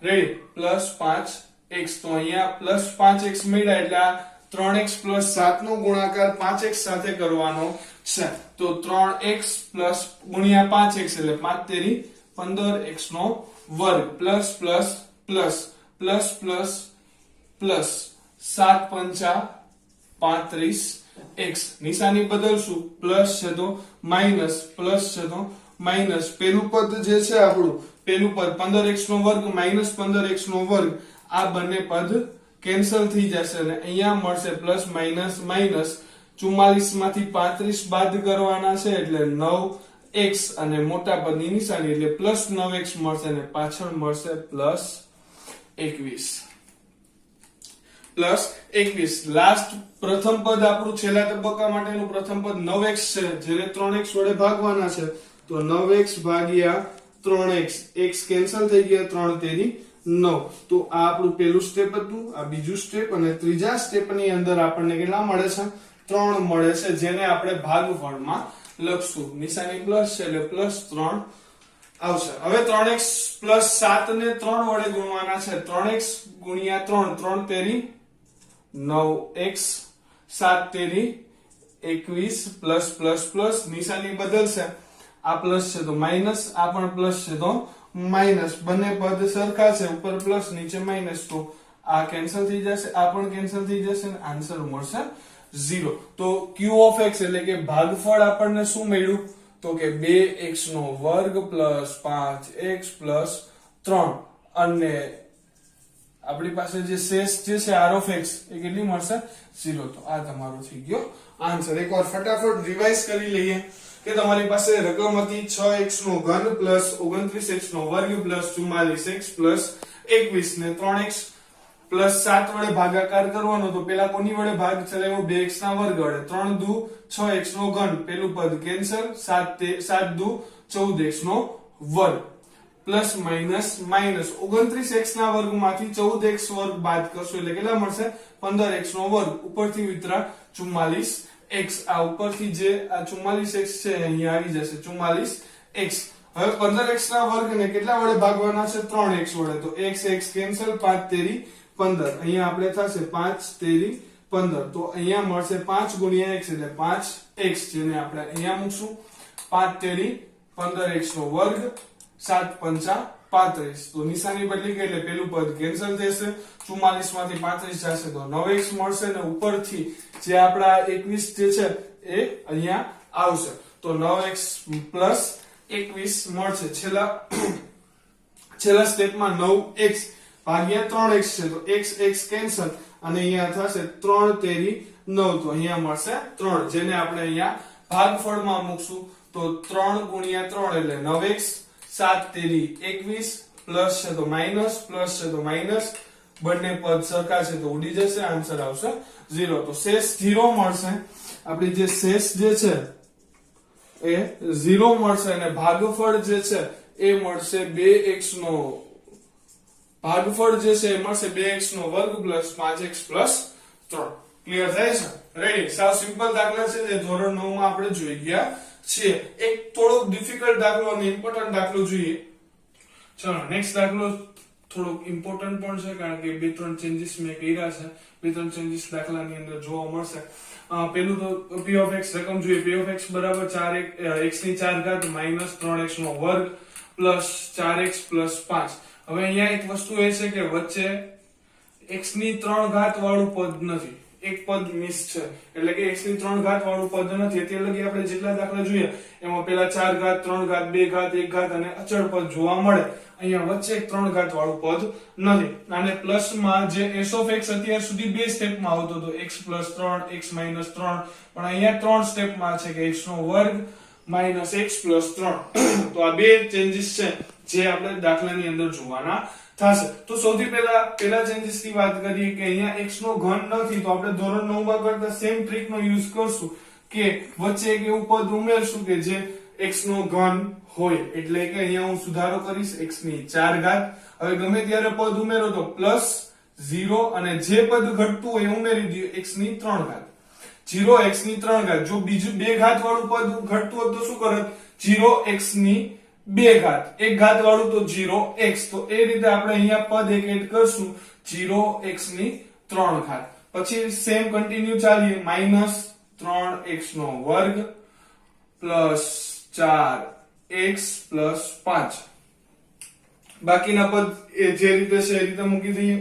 S1: ready plus 5x. તો અહીંયા પ્લસ 5x મળ્યા એટલે આ 3x પ્લસ 7 નો ગુણાકાર 5x સાથે કરવાનો છે. તો 3x પ્લસ ગુણ્યા 5x એટલે 5 તેરી 15x નો વર્ગ plus plus plus plus plus plus 7 પંચા 35x. નિશાની બદલશું. પ્લસ છે તો માઈનસ, પ્લસ છે તો માઈનસ. પેલું પદ જે છે આપણું પેલું પદ 15x નો વર્ગ માઈનસ 15x નો વર્ગ, આ બંને પદ કેન્સલ થઈ જશે અને અહીંયા મળશે પ્લસ માઈનસ માઈનસ. 44 માંથી 35 બાદ કરવાના છે એટલે 9x અને મોટા પદની નિશાની એટલે પ્લસ 9x મળશે અને પાછળ મળશે પ્લસ 21. પ્લસ 21. લાસ્ટ પ્રથમ પદ આપણું છેલ્લા તબક્કા માટેનું પ્રથમ પદ 9x છે જેને 3x વડે ભાગવાના છે, તો 9x ભાગ્યા 3x. x કેન્સલ થઈ ગયા 3 તેરી 9. તો આ આપણું પહેલું સ્ટેપ હતું, આ બીજું સ્ટેપ અને ત્રીજા સ્ટેપની અંદર આપણને કેટલા મળે છે? 3 મળે છે જેને આપણે ભાગફળમાં લખશું. નિશાની પ્લસ છે એટલે પ્લસ 3 આવશે. હવે 3x પ્લસ 7 ને 3 વડે ગુણવાના છે. 3x ગુણ્યા 3, 3 તેરી 9x, 7 તેરી 21 પ્લસ પ્લસ પ્લસ. નિશાની બદલશે. આ પ્લસ છે તો માઈનસ, આ પણ પ્લસ છે તો માઈનસ. બંને પદ સરખા છે, ઉપર પ્લસ નીચે માઈનસ, તો આ કેન્સલ થઈ જશે, આ પણ કેન્સલ થઈ જશે અને આન્સર મળશે 0. તો q ઓફ x એટલે કે ભાગફળ આપણને શું મળ્યું? તો કે 2x નો વર્ગ પ્લસ 5x પ્લસ 3 અને આપણી પાસે જે શેષ જે છે r ઓફ x એ કેટલી મળશે? 0. તો આ તમારો થઈ ગયો આન્સર. એકવાર ફટાફટ રિવાઇઝ કરી લઈએ કે તમારી પાસે રકમ હતી 6x નો ઘન પ્લસ 29x નો વર્ગ પ્લસ 44x પ્લસ 21 ને 3x પ્લસ 7 વડે ભાગાકાર કરવાનો. તો પેલા કોની વડે ભાગ ચલાવ્યો? 2x ના વર્ગ વડે. 3 દુ 6x નો ઘન, પેલું પદ કેન્સલ, 7 દુ 14x નો વર્ગ પ્લસ માઈનસ માઈનસ. 29x ના વર્ગમાંથી 14x વર્ગ બાદ કરશો એટલે કેટલા મળશે? 15x નો વર્ગ. ઉપરથી વિતરા 44x. આ ઉપરથી જે આ 44x છે અહીંયા આવી જશે 44x. હવે 15x ના વર્ગને કેટલા વડે ભાગવાના છે? 3x વડે. તો x કેન્સલ, 5 તેરી 15. અહીંયા આપણે થશે 5 તેરી 15. તો અહીંયા મળશે 5 ગુણ્યા x એટલે 5x, જેને આપણે અહીંયા મૂકશું. 5 તેરી 15x નો વર્ગ, 7 પંચા 35 તો નિશાની બદલી ગઈ એટલે પેલું પદ કેન્સલ થશે 44 માંથી 35 જશે તો 9x મળશે ને ઉપરથી જે આપડા 21 જે છે એ અહીંયા આવશે તો 9x પ્લસ 21 મળશે છેલ્લા સ્ટેપમાં 9x ભાગ્યા 3x છે તો x કેન્સલ અને અહીંયા થશે 3 તેરી 9 તો અહીંયા મળશે 3 જેને આપણે અહીંયા ભાગફળમાં મૂકશું તો 3 ગુણ્યા 3 એટલે 9x 7 તેરી 21 પ્લસ છે તો માઈનસ પ્લસ છે તો માઈનસ બંને પદ સરખા છે તો ઉડી જશે આન્સર આવશે 0 તો શેષ 0 મળશે આપણી જે શેષ જે છે એ 0 મળશે અને ભાગફળ જે છે એ મળશે 2x નો ભાગફળ જે છે એ મળશે 2x નો વર્ગ પ્લસ 5x પ્લસ 3 ક્લિયર થાય છે રેડી સાવ સિમ્પલ દાખલા છે જે ધોરણ 9 માં આપણે જોઈ ગયા છે એક થોડો ડિફિકલ્ટ દાખલો અને ઇમ્પોર્ટન્ટ દાખલો જોઈએ ચલો નેક્સ્ટ દાખલો થોડો ઇમ્પોર્ટન્ટ પણ છે કારણ કે બે ત્રણ ચેન્જીસ મેં કર્યા છે બે ત્રણ ચેન્જીસ દાખલાની અંદર જોવા મળશે પેલું તો p of x રકમ જોઈએ p of x બરાબર 4x ની 4 ઘાત માઈનસ 3x નો વર્ગ પ્લસ 4x પ્લસ 5 હવે અહીંયા એક વસ્તુ એ છે કે વચ્ચે x ની 3 ઘાત વાળું પદ નથી એક પદ મિસ છે એટલે કે x ની 3 ઘાત વાળું પદ નથી એટલે લગી આપણે જેટલા દાખલા જોઈએ એમાં પેલા 4 ઘાત 3 ઘાત 2 ઘાત 1 ઘાત અને અચળ પદ જોવા મળે અહીંયા વચ્ચે એક 3 ઘાત વાળું પદ નથી અને પ્લસ માં જે s of x અત્યાર સુધી બે સ્ટેપ માં આવતો હતો x + 3 x - 3 પણ અહીંયા ત્રણ સ્ટેપ માં છે કે x નો વર્ગ - x + 3 તો આ બે ચેન્જીસ છે જે આપણે દાખલાની અંદર જોવાના થશે તો સૌથી પહેલા ચેન્જીસ ની વાત કરીએ કે અહીંયા x નો ઘન નથી તો આપણે ધોરણ 9 માં કરતા સેમ ટ્રીક નો યુઝ કરશું કે વચ્ચે એક એવું પદ ઉમેરશું કે જે x નો ઘન હોય એટલે કે અહીંયા હું સુધારો કરીશ x ની 4 ઘાત હવે ગમે ત્યારે પદ ઉમેરો તો +0 અને જે પદ ઘટતું હોય ઉમેરી દો x ની 3 ઘાત 0 x ની 3 ઘાત જો બીજું 2 ઘાત વાળું પદ ઘટતું હોય તો શું કરત 0 x ની 2 ઘાત 1 ઘાત વાળું તો 0x તો એ રીતે આપણે અહીંયા પદ એક એડ કરશું 0x ની 3 ઘાત પછી સેમ કન્ટિન્યુ ચાલીએ -3x નો વર્ગ પ્લસ 4x પ્લસ 5 બાકીના પદ એ જે રીતે છે એ રીતે મૂકી દઈએ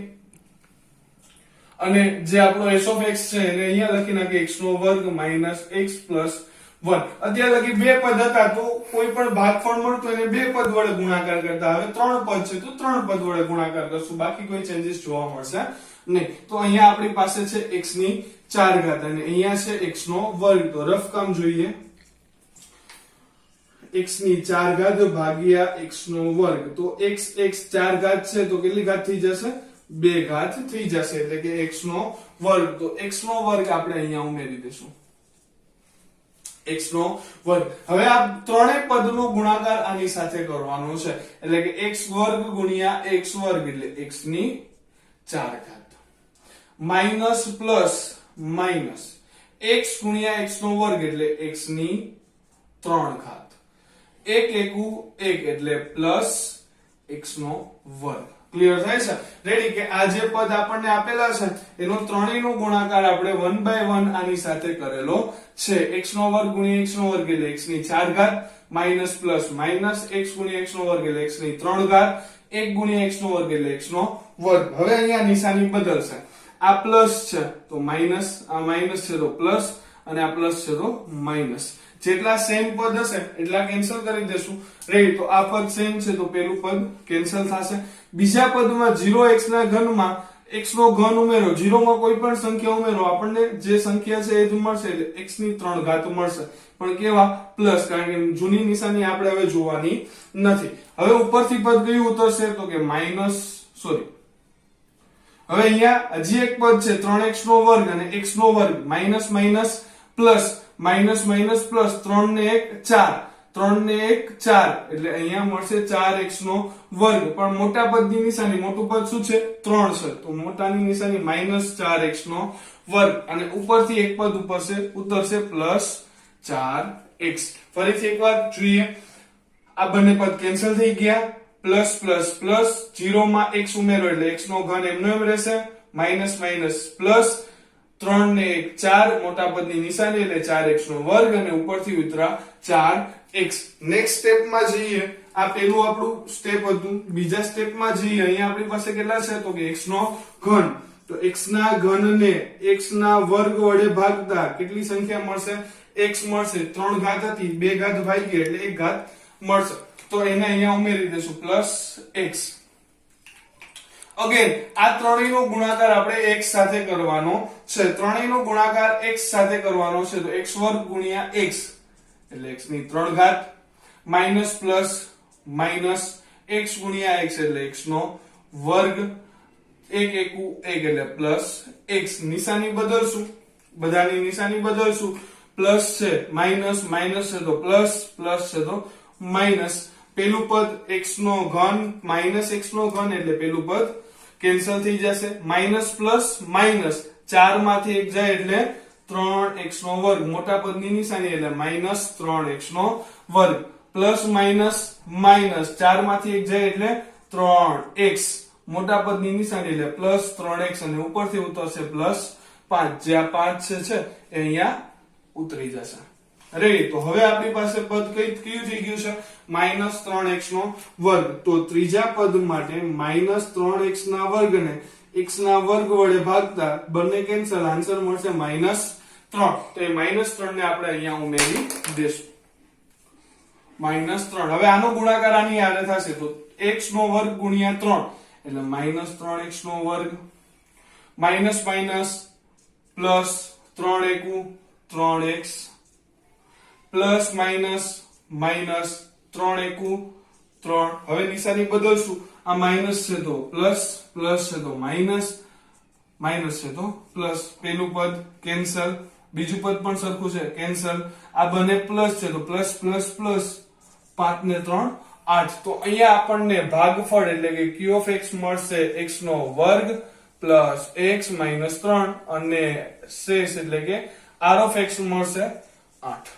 S1: અને જે આપણો s of x છે એને અહીંયા લખી નાખીએ x નો વર્ગ - x પ્લસ 1 અત્યાર લગી બે પદ હતા તો કોઈ પણ ભાગફળ મળતો એને બે પદ વડે ગુણાકાર કરતા હવે ત્રણ પદ છે તો ત્રણ પદ વડે ગુણાકાર કરશું બાકી કોઈ ચેન્જીસ જોવા મળશે નહીં તો અહીંયા આપણી પાસે છે x ની 4 ઘાત અને અહીંયા છે x નો વર્ગ તો રફ કામ જોઈએ x ની 4 ઘાત ભાગ્યા x નો વર્ગ તો x 4 ઘાત છે તો કેટલી ઘાત થઈ જશે 2 ઘાત થઈ જશે એટલે કે x નો વર્ગ તો x નો વર્ગ આપણે અહીંયા ઉમેરી દઈશું x નો વર્ગ હવે આ ત્રણેય પદનો ગુણાકાર આની સાથે કરવાનો છે એટલે કે x વર્ગ ગુણ્યા x વર્ગ એટલે x ની 4 ઘાત માઈનસ પ્લસ માઈનસ x ગુણ્યા x નો વર્ગ એટલે x ની 3 ઘાત 1 એકુ 1 એટલે પ્લસ x નો વર્ગ ક્લિયર થાય છે રેડી કે આ જે પદ આપણને આપેલા છે એનો ત્રણેયનો ગુણાકાર આપણે 1 બાય 1 આની સાથે કરેલો છે x નો વર્ગ ગુણ્યા x નો વર્ગ એટલે x ની 4 ઘાત માઈનસ પ્લસ માઈનસ x ગુણ્યા x નો વર્ગ એટલે x ની 3 ઘાત 1 ગુણ્યા x નો વર્ગ એટલે x નો વર્ગ હવે અહીંયા નિશાની બદલશે આ પ્લસ છે તો માઈનસ આ માઈનસ છે તો પ્લસ અને આ પ્લસ છે તો માઈનસ જેટલા સેમ પદ હશે એટલા કેન્સલ કરી દેશું રેડી તો આ પદ સેમ છે તો પેલું પદ કેન્સલ થશે બીજા પદમાં 0x ના ઘનમાં x નો ઘન ઉમેરો 0 માં કોઈ પણ સંખ્યા ઉમેરો આપણને જે સંખ્યા છે એ જ મળશે એટલે x ની 3 ઘાત મળશે પણ કેવા પ્લસ કારણ કે જૂની નિશાની આપણે હવે જોવાની નથી હવે ઉપરથી પદ કયું ઉતરશે તો કે હવે અહીંયા હજી એક પદ છે 3x નો વર્ગ અને x નો વર્ગ minus minus plus minus minus plus 3 ને 1 4 3 ને 1 4 એટલે અહીંયા મળશે 4x નો વર્ગ પણ મોટા પદની નિશાની મોટું પદ શું છે 3 છે તો મોટાની નિશાની -4x નો વર્ગ અને ઉપરથી એક પદ ઉતરશે +4x ફરીથી એકવાર જોઈએ આ બંને પદ કેન્સલ થઈ ગયા પ્લસ પ્લસ પ્લસ 0 માં x ઉમેરો એટલે x નો ઘન એમનો એમ રહેશે માઈનસ માઈનસ પ્લસ 3 ને 1 4 મોટા પદની નિશાની એટલે 4x નો વર્ગ અને ઉપરથી ઉતરા 4x. નેક્સ્ટ સ્ટેપમાં જઈએ. આ પેલું આપણું સ્ટેપ હતું. બીજા સ્ટેપમાં જઈએ. અહીંયા આપણી પાસે કેટલા છે તો કે x નો ઘન. તો x ના ઘનને x ના વર્ગ વડે ભાગતા કેટલી સંખ્યા મળશે? x મળશે. 3 ઘાત હતી 2 ઘાત ભાગી એટલે 1 ઘાત મળશે. તો એને અહીંયા ઉમેરી દેશું પ્લસ x. અગેન આ ત્રણેયનો ગુણાકાર આપણે x સાથે કરવાનો છે. ત્રણેયનો ગુણાકાર x સાથે કરવાનો છે તો x વર્ગ ગુણ્યા x એટલે x ની 3 ઘાત માઈનસ પ્લસ માઈનસ x ગુણ્યા x એટલે x નો વર્ગ 1 એકુ 1 એટલે પ્લસ x. નિશાની બદલશું. બધાની નિશાની બદલશું. પ્લસ છે માઈનસ માઈનસ છે તો પ્લસ પ્લસ છે તો માઈનસ. પેલું પદ x નો ઘન માઈનસ x નો ઘન એટલે પેલું પદ કેન્સલ થઈ જશે. માઈનસ પ્લસ માઈનસ 4 માંથી 1 જાય એટલે 3x નો વર્ગ. મોટા પદની નિશાની એટલે માઈનસ 3x નો વર્ગ. પ્લસ માઈનસ માઈનસ 4 માંથી 1 જાય એટલે 3x. મોટા પદની નિશાની એટલે પ્લસ 3x અને ઉપરથી ઉતરશે પ્લસ 5. જે આ 5 છે એ અહીંયા ઉતરી જશે. રેડી. તો હવે આપણી પાસે પદ કયું થઈ ગયું છે? માઈનસ 3x નો વર્ગ. તો ત્રીજા પદ માટે માઈનસ 3x ના વર્ગને x ના વર્ગ વડે ભાગતા બંને કેન્સલ. આન્સર મળશે માઈનસ 3. તો એ માઈનસ 3 ને આપણે અહીંયા ઉમેરી દેશું. માઈનસ 3. હવે આનો ગુણાકાર આની હારે થશે તો x નો વર્ગ ગુણ્યા 3 એટલે માઈનસ 3x નો વર્ગ minus minus plus 3 એકુ 3x plus minus minus 3 એકુ 3. હવે નિશાની બદલશું. આ માઈનસ છે તો પ્લસ પ્લસ છે તો માઈનસ માઈનસ છે તો પ્લસ. પેલું પદ કેન્સલ. બીજું પદ પણ સરખું છે કેન્સલ. આ બંને પ્લસ છે તો પ્લસ પ્લસ પ્લસ 5 ને 3 8. તો અહીંયા આપણને ભાગફળ એટલે કે q of x મળશે x નો વર્ગ પ્લસ x માઈનસ 3 અને શેષ એટલે કે r of x મળશે 8.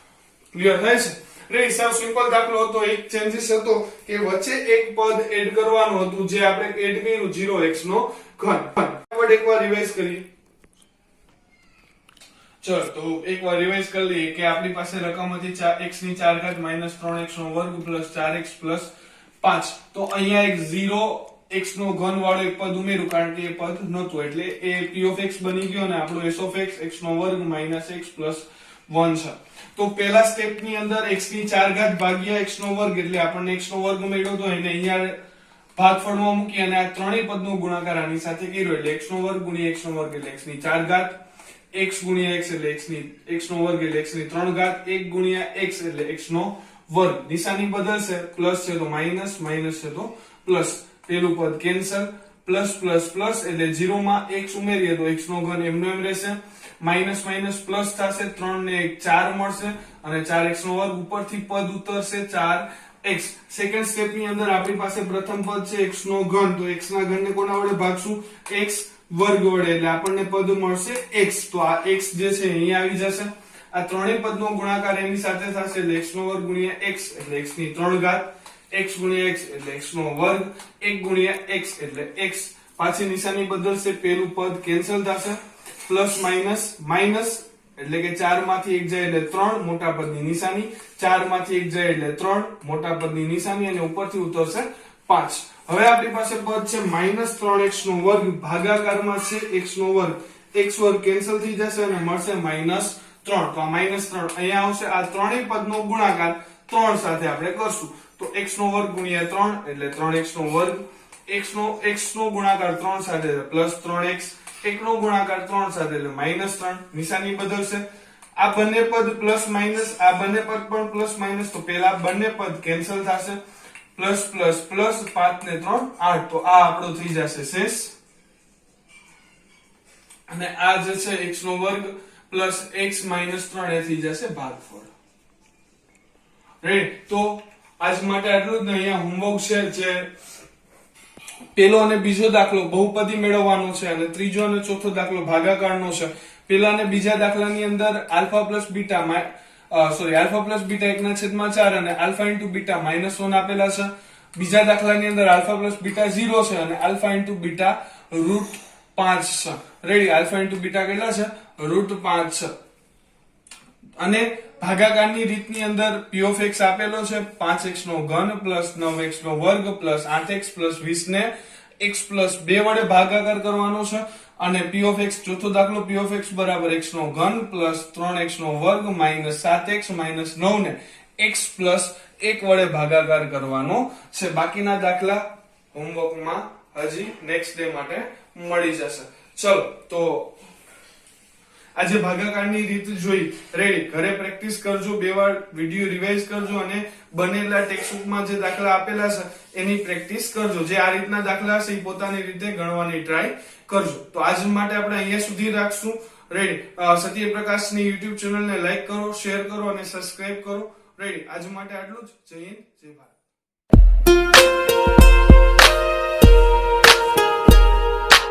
S1: ક્લિયર થાય છે? રેડી. સર સિમ્પલ દાખલો હતો. એક ચેન્જીસ હતો કે વચ્ચે એક પદ એડ કરવાનું હતું જે આપણે એડ કર્યું 0x નો ઘન. એકવાર રિવાઇઝ કરીએ. ચલો તો એકવાર રિવાઇઝ કરી લઈએ કે આપણી પાસે રકમ હતી x ની 4 ઘાત માઈનસ 3x નો વર્ગ પ્લસ 4x પ્લસ 5. તો અહીંયા એક 0x નો ઘન વાળો એક પદ ઉમેર્યું કારણ કે એ પદ નહોતું એટલે એ p of x બની ગયો અને આપણો s of x x નો વર્ગ માઈનસ x પ્લસ 1 છે. તો પહેલા સ્ટેપ ની અંદર x ની 4 ઘાત ભાગ્યા x નો વર્ગ એટલે આપણને x નો વર્ગ મળ્યો તો એને અહીંયા ભાગફળમાં મૂકી અને આ ત્રણેય પદનો ગુણાકાર આની સાથે કર્યો એટલે x નો વર્ગ ગુણ્યા x નો વર્ગ એટલે x ની 4 ઘાત x ગુણ્યા x એટલે x નો વર્ગ એટલે x ની 3 ઘાત 1 ગુણ્યા x એટલે x નો વર્ગ. નિશાની બદલશે. પ્લસ છે તો માઈનસ માઈનસ છે તો પ્લસ. પેલું પદ કેન્સલ. પ્લસ પ્લસ પ્લસ એટલે 0 માં x ઉમેરીએ તો x નો ઘન એમનો એમ રહેશે. માઈનસ માઈનસ પ્લસ થશે. 3 ને 1 4 મળશે અને 4x નો વર્ગ ઉપરથી પદ ઉતરશે 4x. સેકન્ડ સ્ટેપ ની અંદર આપણી પાસે પ્રથમ પદ છે x નો ઘન. તો x ના ઘનને કોના વડે ભાગશું? x વર્ગ વડે એટલે આપણને પદ મળશે x. તો આ x જે છે અહીંયા આવી જશે. આ ત્રણેય પદનો ગુણાકાર એની સાથે થશે એટલે x નો વર્ગ ગુણ્યા x એટલે x ની 3 ઘાત x ગુણ્યા x એટલે x નો વર્ગ 1 ગુણ્યા x એટલે x. પાછી નિશાની બદલશે. પેલું પદ કેન્સલ થશે. પ્લસ માઈનસ માઈનસ એટલે કે 4 માંથી 1 જાય એટલે 3 મોટા પદની નિશાની. 4 માંથી 1 જાય એટલે 3 મોટા પદની નિશાની અને ઉપરથી ઉતરશે 5. હવે આપણી પાસે પદ છે માઈનસ 3x નો વર્ગ ભાગાકારમાં છે x નો વર્ગ. x વર્ગ કેન્સલ થઈ જશે અને મળશે માઈનસ 3. તો આ માઈનસ 3 અહીંયા આવશે. આ ત્રણેય પદનો ગુણાકાર 3 સાથે આપણે કરશું તો x નો વર્ગ ગુણ્યા 3 એટલે 3x નો વર્ગ. x નો ગુણાકાર 3 સાથે એટલે પ્લસ 3x. 1 નો ગુણાકાર 3 સાથે એટલે માઈનસ 3. નિશાની બદલશે. આ બંને પદ પ્લસ માઈનસ આ બંને પદ પણ પ્લસ માઈનસ તો પહેલા બંને પદ કેન્સલ થશે. પ્લસ પ્લસ પ્લસ 5 ને 3 8. તો આ આપણો થઈ જશે શેષ અને આ જે છે x નો વર્ગ પ્લસ x માઈનસ 3 એ થઈ જશે ભાગફળ. રાઈટ. તો આજ માટે આટલું જ ને. અહીંયા હોમવર્ક છે જે પેલો અને બીજો દાખલો બહુપદી મેળવવાનો છે અને ત્રીજો અને ચોથો દાખલો ભાગાકારનો છે. પેલા અને બીજા દાખલાની અંદર alpha plus beta alpha plus beta 1/4 અને આલ્ફા ઇન્ટુ બીટા -1 આપેલા છે. બીજા દાખલાની અંદર આલ્ફા પ્લસ બીટા 0 છે અને આલ્ફા ઇન્ટુ બીટા √5 છે. રેડી. આલ્ફા ઇન્ટુ બીટા કેટલા છે? √5 છે અને ભાગાકારની રીતની અંદર p of x આપેલો છે 5x નો ઘન પ્લસ 9x નો વર્ગ પ્લસ 8x પ્લસ 20 ને x પ્લસ 2 વડે ભાગાકાર કરવાનો છે અને p of x ચોથો દાખલો p of x બરાબર x નો ઘન પ્લસ 3x નો વર્ગ માઇનસ 7x માઇનસ 9 ને x પ્લસ 1 વડે ભાગાકાર કરવાનો છે. બાકીના દાખલા હોમવર્કમાં હજી નેક્સ્ટ ડે માટે મળી જશે. ચલો તો આજે ભાગાકારની રીત જોઈ, રેડી. ઘરે પ્રેક્ટિસ કરજો, 2 વાર વિડિયો રિવાઇઝ કરજો અને બનેલા ટેક્સ્ટબુકમાં જે દાખલા આપેલા છે એની પ્રેક્ટિસ કરજો. જે આ રીતના દાખલા છે એ પોતાની રીતે ગણવાની ટ્રાય કરજો. તો આજ માટે આપણે અહીંયા સુધી રાખશું. રેડી. સત્યપ્રકાશની YouTube ચેનલને લાઈક કરો, શેર કરો અને સબસ્ક્રાઇબ કરો. રેડી. આજ માટે આટલું જ. જય હિન્દ, જય ભારત.